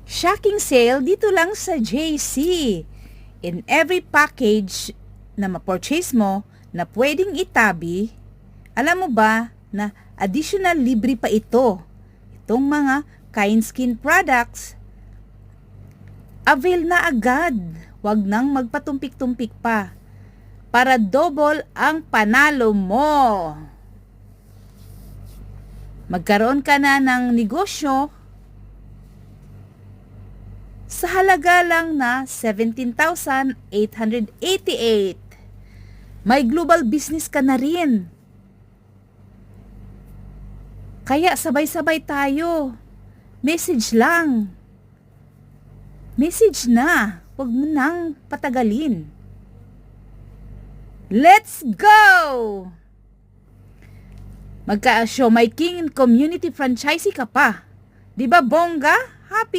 Shocking sale dito lang sa JC. In every package na ma-purchase mo na pwedeng itabi, alam mo ba na additional libre pa ito? Itong mga Kind Skin products. Avail na agad. Huwag nang magpatumpik-tumpik pa. Para double ang panalo mo. Magkaroon ka na ng negosyo sa halaga lang na 17,888. May global business ka na rin. Kaya sabay-sabay tayo. Message lang. Message na. Huwag mo nang patagalin. Let's go! Magka-Siomai King Community Franchisee ka pa. Di ba bongga? Happy